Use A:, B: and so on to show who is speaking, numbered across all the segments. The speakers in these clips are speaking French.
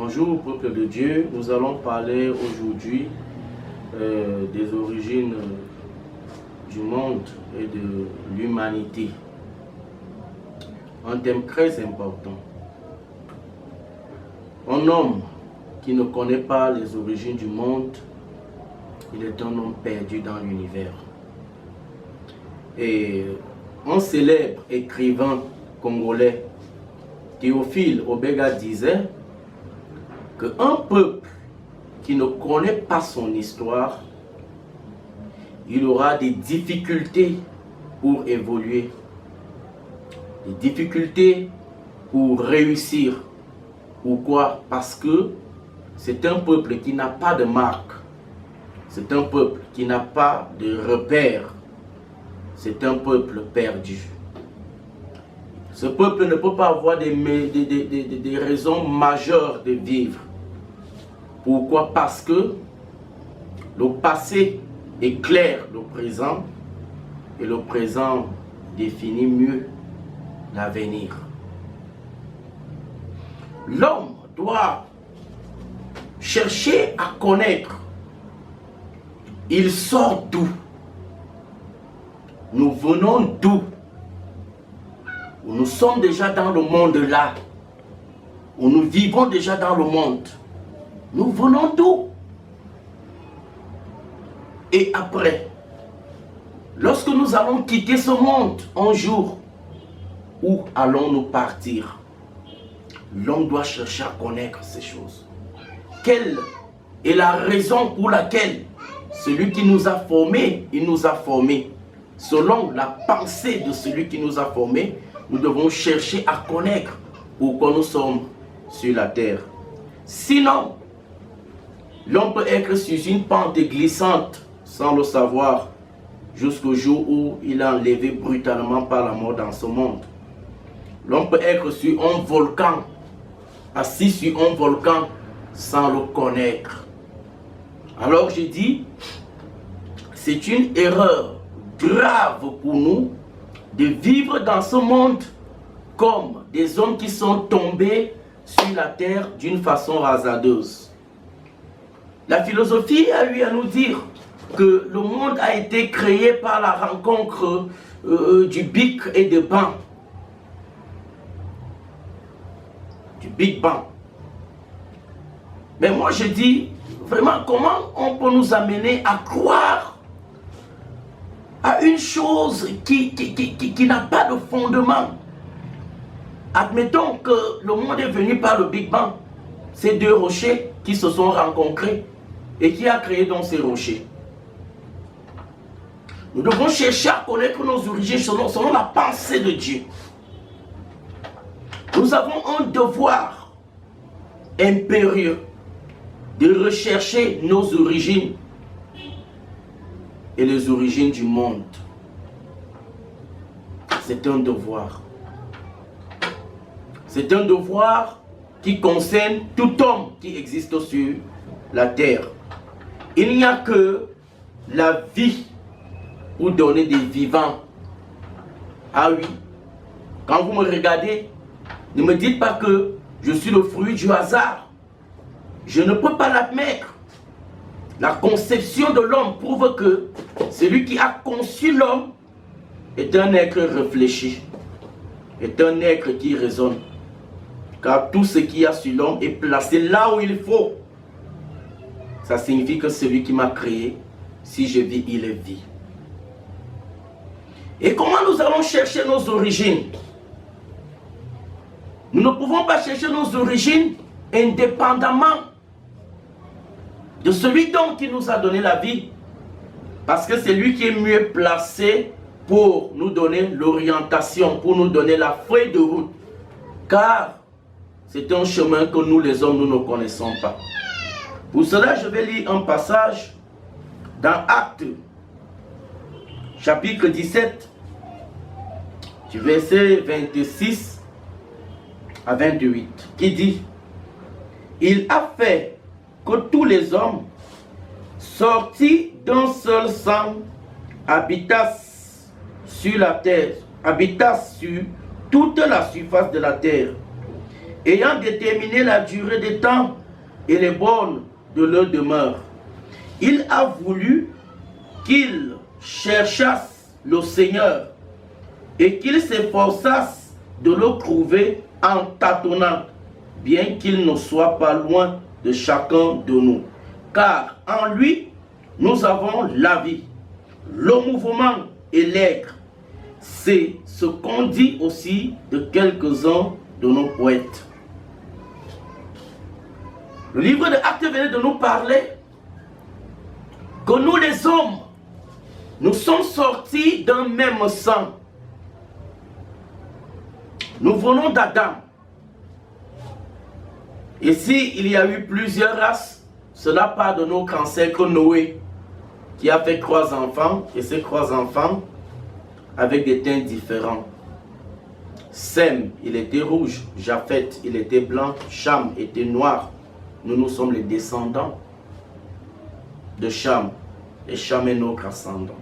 A: Bonjour peuple de Dieu, nous allons parler aujourd'hui des origines du monde et de l'humanité. Un thème très important. Un homme qui ne connaît pas les origines du monde, il est un homme perdu dans l'univers. Et un célèbre écrivain congolais, Théophile Obiega, disait qu'un peuple qui ne connaît pas son histoire, il aura des difficultés pour évoluer, des difficultés pour réussir. Pourquoi? Parce que c'est un peuple qui n'a pas de marque, c'est un peuple qui n'a pas de repère, c'est un peuple perdu. Ce peuple ne peut pas avoir des raisons majeures de vivre. Pourquoi? Parce que le passé éclaire le présent et le présent définit mieux l'avenir. L'homme doit chercher à connaître. Il sort d'où? Nous venons d'où? Nous sommes déjà dans le monde là, où nous vivons déjà dans le monde. Nous venons d'où? Et après, lorsque nous allons quitter ce monde un jour, où allons-nous partir? L'homme doit chercher à connaître ces choses. Quelle est la raison pour laquelle celui qui nous a formés, il nous a formés? Selon la pensée de celui qui nous a formés, nous devons chercher à connaître pourquoi nous sommes sur la terre. Sinon, l'homme peut être sur une pente glissante sans le savoir jusqu'au jour où il est enlevé brutalement par la mort dans ce monde. L'homme peut être sur un volcan, assis sur un volcan sans le connaître. Alors je dis, c'est une erreur grave pour nous de vivre dans ce monde comme des hommes qui sont tombés sur la terre d'une façon hasardeuse. La philosophie a eu à nous dire que le monde a été créé par la rencontre du Big et de Bang. Du Big Bang. Mais moi je dis, vraiment, comment on peut nous amener à croire à une chose qui n'a pas de fondement? Admettons que le monde est venu par le Big Bang. Ces deux rochers qui se sont rencontrés et qui a créé donc ces rochers. Nous devons chercher à connaître nos origines selon la pensée de Dieu. Nous avons un devoir impérieux de rechercher nos origines et les origines du monde. C'est un devoir. C'est un devoir qui concerne tout homme qui existe sur la terre. Il n'y a que la vie pour donner des vivants. Ah oui, quand vous me regardez, ne me dites pas que je suis le fruit du hasard. Je ne peux pas l'admettre. La conception de l'homme prouve que celui qui a conçu l'homme est un être réfléchi, est un être qui raisonne. Car tout ce qu'il y a sur l'homme est placé là où il faut. Ça signifie que celui qui m'a créé, si je vis, il vit. Et comment nous allons chercher nos origines? Nous ne pouvons pas chercher nos origines indépendamment de celui donc qui nous a donné la vie. Parce que c'est lui qui est mieux placé pour nous donner l'orientation, pour nous donner la feuille de route. Car c'est un chemin que nous les hommes, nous ne connaissons pas. Pour cela, je vais lire un passage dans Actes, chapitre 17, du verset 26 à 28, qui dit: il a fait que tous les hommes sortis d'un seul sang habitassent sur la terre, habitassent sur toute la surface de la terre. ayant déterminé la durée des temps et les bornes de leur demeure. Il a voulu qu'ils cherchassent le Seigneur et qu'ils s'efforçassent de le trouver en tâtonnant, bien qu'il ne soit pas loin de chacun de nous. Car en lui, nous avons la vie, le mouvement et l'être. C'est ce qu'on dit aussi de quelques-uns de nos poètes. Le livre de Actes venait de nous parler que nous les hommes, nous sommes sortis d'un même sang. Nous venons d'Adam. Et s'il y a eu plusieurs races, cela part de nos ancêtres Noé, qui a fait 3 enfants, et ces 3 enfants avec des teints différents. Sem, il était rouge. Japhet, il était blanc. Cham était noir. Nous sommes les descendants de Cham. Et Cham est notre ascendant.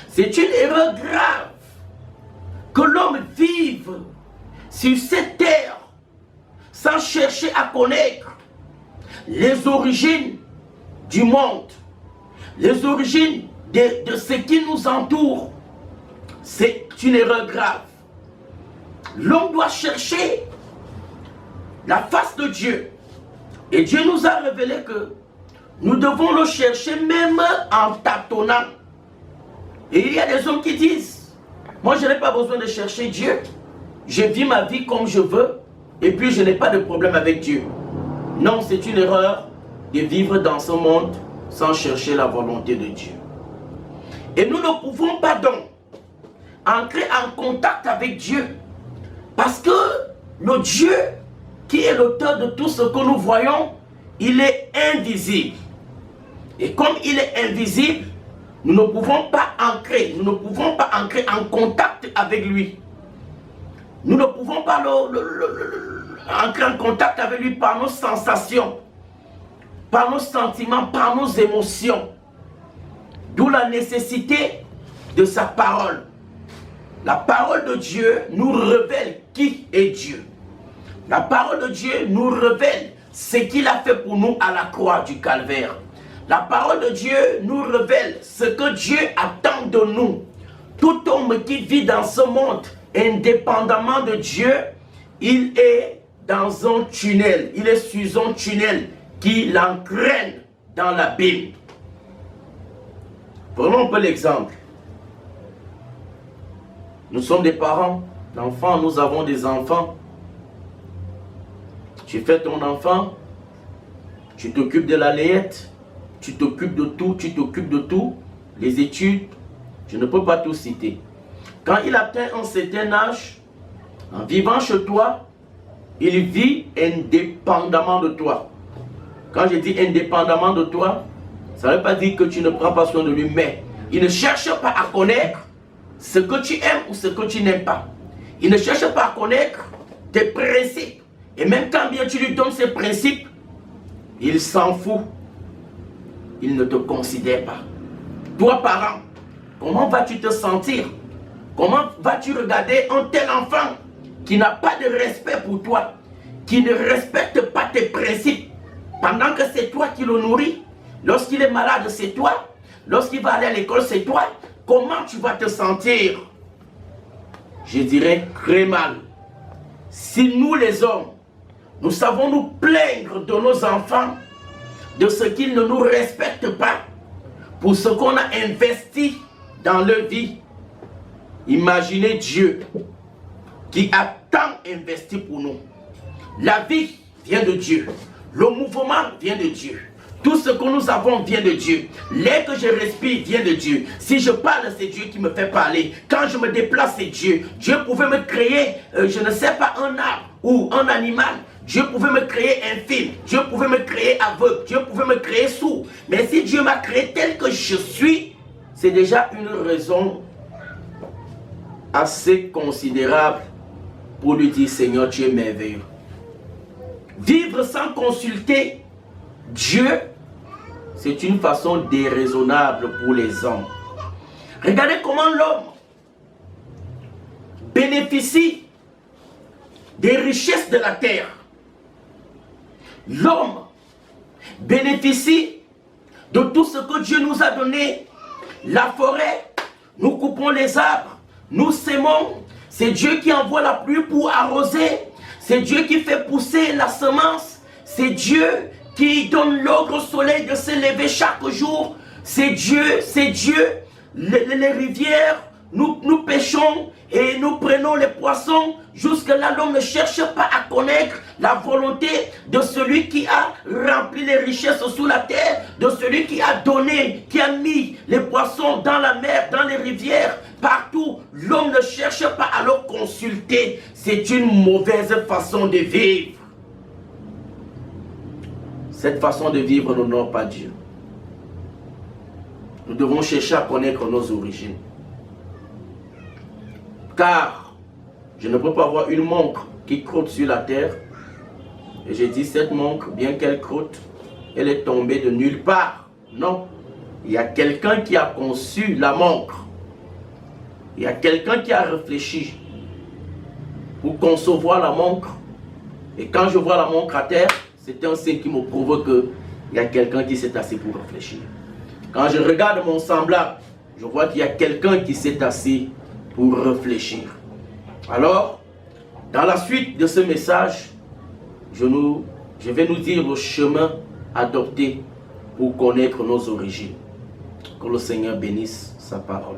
A: C'est une erreur grave que l'homme vive sur cette terre sans chercher à connaître les origines du monde, les origines de ce qui nous entoure. C'est une erreur grave. L'homme doit chercher la face de Dieu. Et Dieu nous a révélé que nous devons le chercher même en tâtonnant. Et il y a des hommes qui disent, moi je n'ai pas besoin de chercher Dieu. Je vis ma vie comme je veux et puis je n'ai pas de problème avec Dieu. Non, c'est une erreur de vivre dans ce monde sans chercher la volonté de Dieu. Et nous ne pouvons pas donc entrer en contact avec Dieu parce que le Dieu qui est l'auteur de tout ce que nous voyons, il est invisible. Et comme il est invisible, nous ne pouvons pas entrer en contact avec lui. Nous ne pouvons pas entrer en contact avec lui par nos sensations, par nos sentiments, par nos émotions. D'où la nécessité de sa parole. La parole de Dieu nous révèle qui est Dieu. La parole de Dieu nous révèle ce qu'il a fait pour nous à la croix du Calvaire. La parole de Dieu nous révèle ce que Dieu attend de nous. Tout homme qui vit dans ce monde, indépendamment de Dieu, il est dans un tunnel. Il est sur un tunnel qui l'entraîne dans l'abîme. Prenons un peu l'exemple. Nous sommes des parents d'enfants, nous avons des enfants. Tu fais ton enfant, tu t'occupes de la layette, tu t'occupes de tout, les études, je ne peux pas tout citer. Quand il atteint un certain âge, en vivant chez toi, il vit indépendamment de toi. Quand je dis indépendamment de toi, ça ne veut pas dire que tu ne prends pas soin de lui, mais il ne cherche pas à connaître ce que tu aimes ou ce que tu n'aimes pas. Il ne cherche pas à connaître tes principes. Et même quand bien tu lui donnes ses principes, il s'en fout. Il ne te considère pas. Toi, parent, comment vas-tu te sentir? Comment vas-tu regarder un tel enfant qui n'a pas de respect pour toi, qui ne respecte pas tes principes, pendant que c'est toi qui le nourris? Lorsqu'il est malade, c'est toi. Lorsqu'il va aller à l'école, c'est toi. Comment tu vas te sentir? Je dirais très mal. Si nous les hommes, nous savons nous plaindre de nos enfants, de ce qu'ils ne nous respectent pas, pour ce qu'on a investi dans leur vie, imaginez Dieu qui a tant investi pour nous. La vie vient de Dieu. Le mouvement vient de Dieu. Tout ce que nous avons vient de Dieu. L'air que je respire vient de Dieu. Si je parle, c'est Dieu qui me fait parler. Quand je me déplace, c'est Dieu. Dieu pouvait me créer, je ne sais pas, un arbre ou un animal. Dieu pouvait me créer un film. Dieu pouvait me créer aveugle. Dieu pouvait me créer sourd. Mais si Dieu m'a créé tel que je suis, c'est déjà une raison assez considérable pour lui dire, Seigneur, tu es merveilleux. Vivre sans consulter Dieu, c'est une façon déraisonnable pour les hommes. Regardez comment l'homme bénéficie des richesses de la terre. L'homme bénéficie de tout ce que Dieu nous a donné. La forêt, nous coupons les arbres, nous sémons. C'est Dieu qui envoie la pluie pour arroser. C'est Dieu qui fait pousser la semence. C'est Dieu qui donne l'ordre au soleil de se lever chaque jour. C'est Dieu. Les rivières, nous pêchons et nous prenons les poissons. Jusque-là, l'homme ne cherche pas à connaître la volonté de celui qui a rempli les richesses sous la terre, de celui qui a donné, qui a mis les poissons dans la mer, dans les rivières, partout. L'homme ne cherche pas à le consulter. C'est une mauvaise façon de vivre. Cette façon de vivre n'honore pas Dieu. Nous devons chercher à connaître nos origines. Car je ne peux pas avoir une montre qui crotte sur la terre. Et j'ai dit, cette montre, bien qu'elle crotte, elle est tombée de nulle part. Non. Il y a quelqu'un qui a conçu la montre. Il y a quelqu'un qui a réfléchi pour concevoir la montre. Et quand je vois la montre à terre, c'est un signe qui me prouve qu'il y a quelqu'un qui s'est assis pour réfléchir. Quand je regarde mon semblable, je vois qu'il y a quelqu'un qui s'est assis pour réfléchir. Alors, dans la suite de ce message, je vais nous dire le chemin adopté pour connaître nos origines. Que le Seigneur bénisse sa parole.